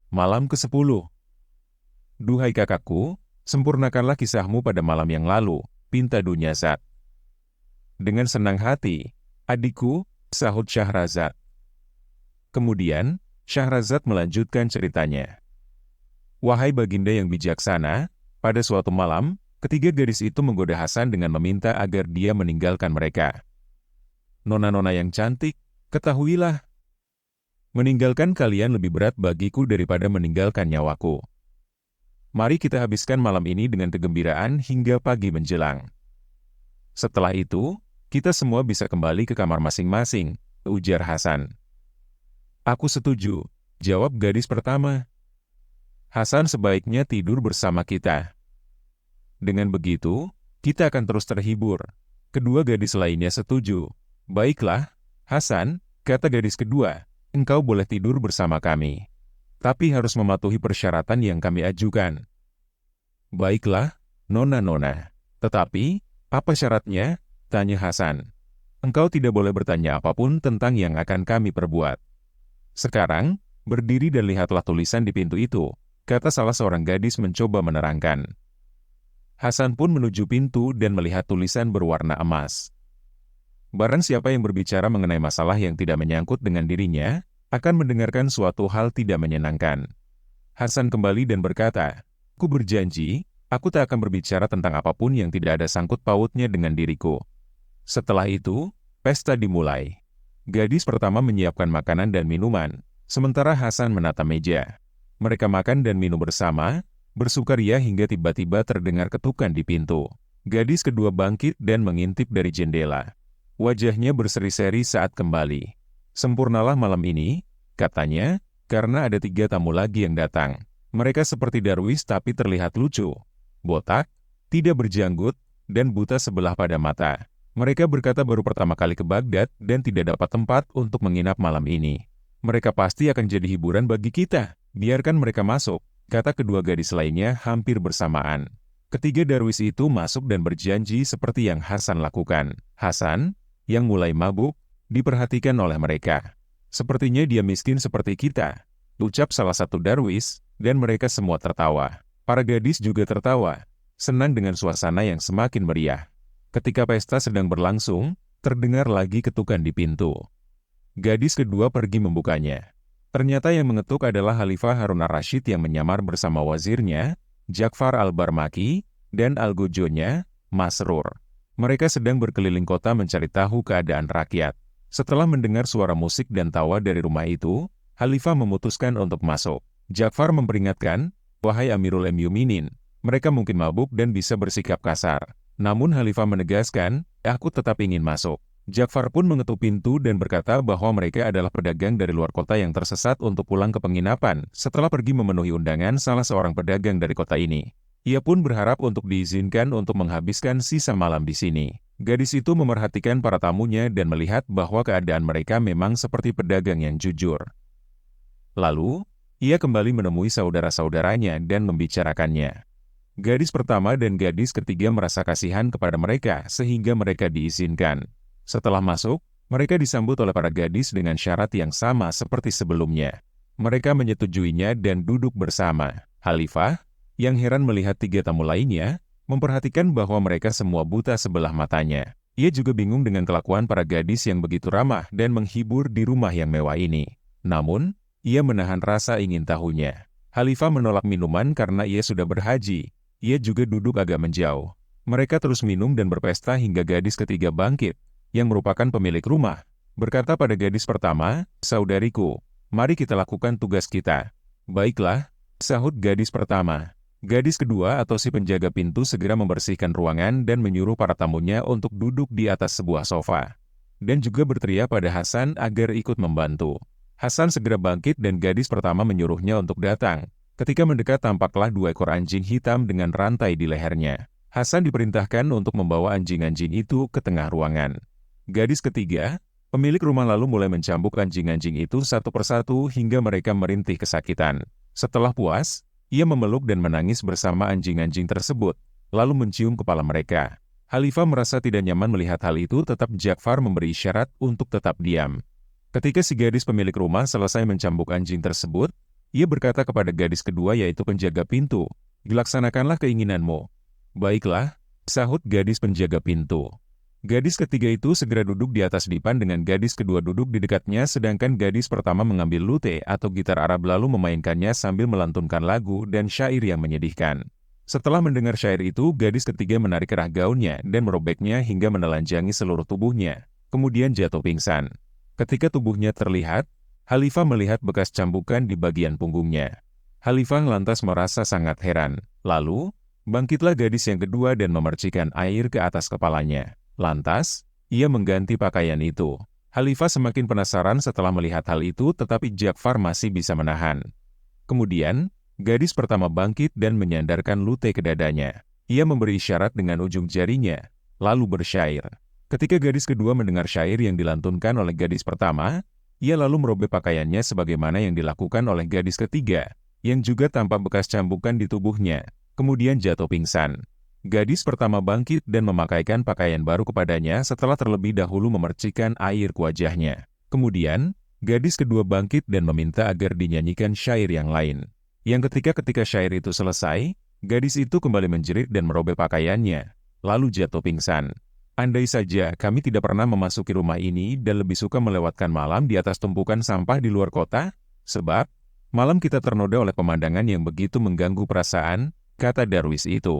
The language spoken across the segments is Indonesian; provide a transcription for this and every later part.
Malam ke-10. Duhai kakakku, sempurnakanlah kisahmu pada malam yang lalu, pinta Dunyazad. Dengan senang hati, adikku, sahut Syahrazad. Kemudian, Syahrazad melanjutkan ceritanya. Wahai baginda yang bijaksana, pada suatu malam, ketiga gadis itu menggoda Hasan dengan meminta agar dia meninggalkan mereka. Nona-nona yang cantik, ketahuilah, meninggalkan kalian lebih berat bagiku daripada meninggalkan nyawaku. Mari kita habiskan malam ini dengan kegembiraan hingga pagi menjelang. Setelah itu, kita semua bisa kembali ke kamar masing-masing, ujar Hasan. Aku setuju, jawab gadis pertama. Hasan sebaiknya tidur bersama kita. Dengan begitu, kita akan terus terhibur. Kedua gadis lainnya setuju. Baiklah, Hasan, kata gadis kedua, engkau boleh tidur bersama kami. Tapi harus mematuhi persyaratan yang kami ajukan. Baiklah, nona-nona. Tetapi, apa syaratnya? Tanya Hasan. Engkau tidak boleh bertanya apapun tentang yang akan kami perbuat. Sekarang, berdiri dan lihatlah tulisan di pintu itu, kata salah seorang gadis mencoba menerangkan. Hasan pun menuju pintu dan melihat tulisan berwarna emas. Barang siapa yang berbicara mengenai masalah yang tidak menyangkut dengan dirinya, akan mendengarkan suatu hal tidak menyenangkan. Hasan kembali dan berkata, aku berjanji, aku tak akan berbicara tentang apapun yang tidak ada sangkut pautnya dengan diriku. Setelah itu, pesta dimulai. Gadis pertama menyiapkan makanan dan minuman, sementara Hasan menata meja. Mereka makan dan minum bersama, bersukaria hingga tiba-tiba terdengar ketukan di pintu. Gadis kedua bangkit dan mengintip dari jendela. Wajahnya berseri-seri saat kembali. Sempurnalah malam ini, katanya, karena ada 3 tamu lagi yang datang. Mereka seperti darwis tapi terlihat lucu, botak, tidak berjanggut, dan buta sebelah pada mata. Mereka berkata baru pertama kali ke Baghdad dan tidak dapat tempat untuk menginap malam ini. Mereka pasti akan jadi hiburan bagi kita. Biarkan mereka masuk, kata kedua gadis lainnya hampir bersamaan. Ketiga darwis itu masuk dan berjanji seperti yang Hasan lakukan. Hasan, yang mulai mabuk, diperhatikan oleh mereka. Sepertinya dia miskin seperti kita, ucap salah satu darwis, dan mereka semua tertawa. Para gadis juga tertawa, senang dengan suasana yang semakin meriah. Ketika pesta sedang berlangsung, terdengar lagi ketukan di pintu. Gadis kedua pergi membukanya. Ternyata yang mengetuk adalah Khalifah Harun ar-Rasyid yang menyamar bersama wazirnya, Ja'far al-Barmaki, dan algojonya, Masrur. Mereka sedang berkeliling kota mencari tahu keadaan rakyat. Setelah mendengar suara musik dan tawa dari rumah itu, Khalifah memutuskan untuk masuk. Ja'far memperingatkan, wahai Amirul Mukminin, mereka mungkin mabuk dan bisa bersikap kasar. Namun Khalifah menegaskan, aku tetap ingin masuk. Ja'far pun mengetuk pintu dan berkata bahwa mereka adalah pedagang dari luar kota yang tersesat untuk pulang ke penginapan setelah pergi memenuhi undangan salah seorang pedagang dari kota ini. Ia pun berharap untuk diizinkan untuk menghabiskan sisa malam di sini. Gadis itu memerhatikan para tamunya dan melihat bahwa keadaan mereka memang seperti pedagang yang jujur. Lalu, ia kembali menemui saudara-saudaranya dan membicarakannya. Gadis pertama dan gadis ketiga merasa kasihan kepada mereka sehingga mereka diizinkan. Setelah masuk, mereka disambut oleh para gadis dengan syarat yang sama seperti sebelumnya. Mereka menyetujuinya dan duduk bersama. Khalifah, yang heran melihat 3 tamu lainnya, memperhatikan bahwa mereka semua buta sebelah matanya. Ia juga bingung dengan kelakuan para gadis yang begitu ramah dan menghibur di rumah yang mewah ini. Namun, ia menahan rasa ingin tahunya. Khalifah menolak minuman karena ia sudah berhaji. Ia juga duduk agak menjauh. Mereka terus minum dan berpesta hingga gadis ketiga bangkit, yang merupakan pemilik rumah, berkata pada gadis pertama, saudariku, mari kita lakukan tugas kita. Baiklah, sahut gadis pertama. Gadis kedua atau si penjaga pintu segera membersihkan ruangan dan menyuruh para tamunya untuk duduk di atas sebuah sofa. Dan juga berteriak pada Hasan agar ikut membantu. Hasan segera bangkit dan gadis pertama menyuruhnya untuk datang. Ketika mendekat tampaklah 2 ekor anjing hitam dengan rantai di lehernya. Hasan diperintahkan untuk membawa anjing-anjing itu ke tengah ruangan. Gadis ketiga, pemilik rumah lalu mulai mencambuk anjing-anjing itu satu persatu hingga mereka merintih kesakitan. Setelah puas, ia memeluk dan menangis bersama anjing-anjing tersebut, lalu mencium kepala mereka. Khalifah merasa tidak nyaman melihat hal itu, tetap Ja'far memberi isyarat untuk tetap diam. Ketika si gadis pemilik rumah selesai mencambuk anjing tersebut, Ia berkata kepada gadis kedua yaitu penjaga pintu, "Dilaksanakanlah keinginanmu." "Baiklah," sahut gadis penjaga pintu. Gadis ketiga itu segera duduk di atas dipan dengan gadis kedua duduk di dekatnya sedangkan gadis pertama mengambil lute atau gitar Arab lalu memainkannya sambil melantunkan lagu dan syair yang menyedihkan. Setelah mendengar syair itu, gadis ketiga menarik kerah gaunnya dan merobeknya hingga menelanjangi seluruh tubuhnya, kemudian jatuh pingsan. Ketika tubuhnya terlihat, Khalifah melihat bekas cambukan di bagian punggungnya. Khalifah lantas merasa sangat heran. Lalu, bangkitlah gadis yang kedua dan memercikan air ke atas kepalanya. Lantas, ia mengganti pakaian itu. Khalifah semakin penasaran setelah melihat hal itu tetapi Ja'far masih bisa menahan. Kemudian, gadis pertama bangkit dan menyandarkan lute ke dadanya. Ia memberi isyarat dengan ujung jarinya, lalu bersyair. Ketika gadis kedua mendengar syair yang dilantunkan oleh gadis pertama, ia lalu merobek pakaiannya sebagaimana yang dilakukan oleh gadis ketiga, yang juga tampak bekas cambukan di tubuhnya, kemudian jatuh pingsan. Gadis pertama bangkit dan memakaikan pakaian baru kepadanya setelah terlebih dahulu memercikan air ke wajahnya. Kemudian, gadis kedua bangkit dan meminta agar dinyanyikan syair yang lain. Yang ketika syair itu selesai, gadis itu kembali menjerit dan merobek pakaiannya, lalu jatuh pingsan. Andai saja kami tidak pernah memasuki rumah ini dan lebih suka melewatkan malam di atas tumpukan sampah di luar kota, sebab malam kita ternoda oleh pemandangan yang begitu mengganggu perasaan, kata darwis itu.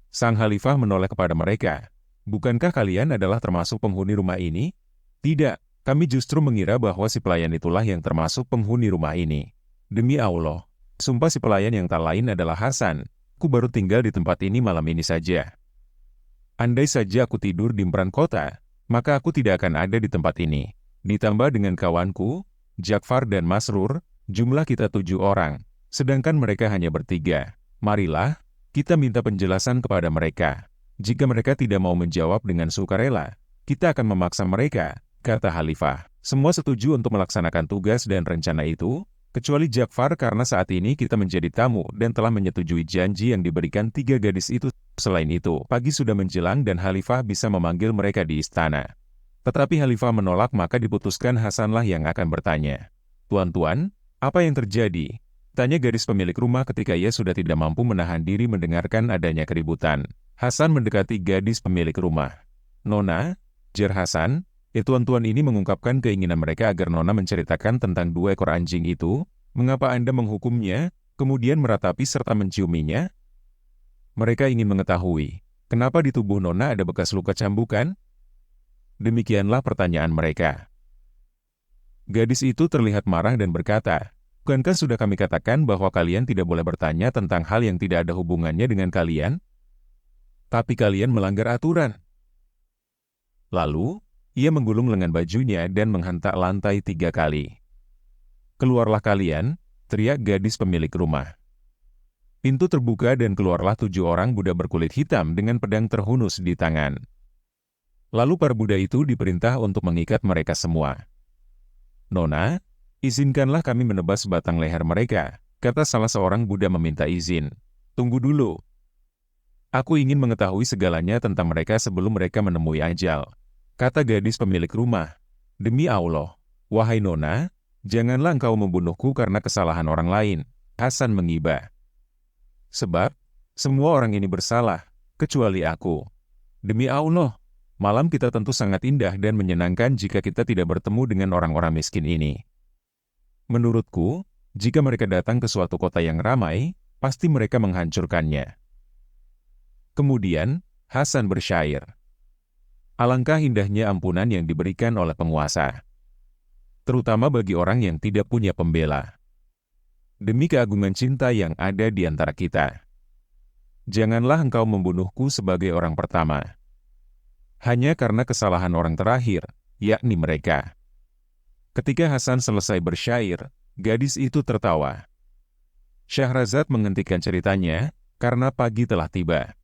Sang Khalifah menoleh kepada mereka. "Bukankah kalian adalah termasuk penghuni rumah ini?" "Tidak, kami justru mengira bahwa si pelayan itulah yang termasuk penghuni rumah ini." "Demi Allah, sumpah si pelayan yang tak lain adalah Hasan. Ku baru tinggal di tempat ini malam ini saja. Andai saja aku tidur di emperan kota, maka aku tidak akan ada di tempat ini. Ditambah dengan kawanku, Ja'far dan Masrur, jumlah kita 7 orang, sedangkan mereka hanya bertiga. Marilah, kita minta penjelasan kepada mereka. Jika mereka tidak mau menjawab dengan sukarela, kita akan memaksa mereka," kata Khalifah. Semua setuju untuk melaksanakan tugas dan rencana itu, kecuali Ja'far karena saat ini kita menjadi tamu dan telah menyetujui janji yang diberikan 3 gadis itu. Selain itu, pagi sudah menjelang dan Khalifah bisa memanggil mereka di istana. Tetapi Khalifah menolak maka diputuskan Hasanlah yang akan bertanya. "Tuan-tuan, apa yang terjadi?" tanya gadis pemilik rumah ketika ia sudah tidak mampu menahan diri mendengarkan adanya keributan. Hasan mendekati gadis pemilik rumah. "Nona," jar Hasan, tuan-tuan ini mengungkapkan keinginan mereka agar Nona menceritakan tentang 2 ekor anjing itu, mengapa Anda menghukumnya, kemudian meratapi serta menciuminya? Mereka ingin mengetahui, kenapa di tubuh Nona ada bekas luka cambukan? Demikianlah pertanyaan mereka. Gadis itu terlihat marah dan berkata, "Bukankah sudah kami katakan bahwa kalian tidak boleh bertanya tentang hal yang tidak ada hubungannya dengan kalian? Tapi kalian melanggar aturan." Lalu, ia menggulung lengan bajunya dan menghentak lantai 3 kali. "Keluarlah kalian," teriak gadis pemilik rumah. Pintu terbuka dan keluarlah 7 orang budak berkulit hitam dengan pedang terhunus di tangan. Lalu para budak itu diperintah untuk mengikat mereka semua. "Nona, izinkanlah kami menebas batang leher mereka," kata salah seorang budak meminta izin. "Tunggu dulu. Aku ingin mengetahui segalanya tentang mereka sebelum mereka menemui ajal," kata gadis pemilik rumah. "Demi Allah, wahai Nona, janganlah engkau membunuhku karena kesalahan orang lain." Hasan mengibah. "Sebab, semua orang ini bersalah, kecuali aku. Demi Allah, malam kita tentu sangat indah dan menyenangkan jika kita tidak bertemu dengan orang-orang miskin ini. Menurutku, jika mereka datang ke suatu kota yang ramai, pasti mereka menghancurkannya." Kemudian, Hasan bersyair. Alangkah indahnya ampunan yang diberikan oleh penguasa, terutama bagi orang yang tidak punya pembela. Demi keagungan cinta yang ada di antara kita, janganlah engkau membunuhku sebagai orang pertama, hanya karena kesalahan orang terakhir, yakni mereka. Ketika Hasan selesai bersyair, gadis itu tertawa. Syahrazad menghentikan ceritanya, karena pagi telah tiba.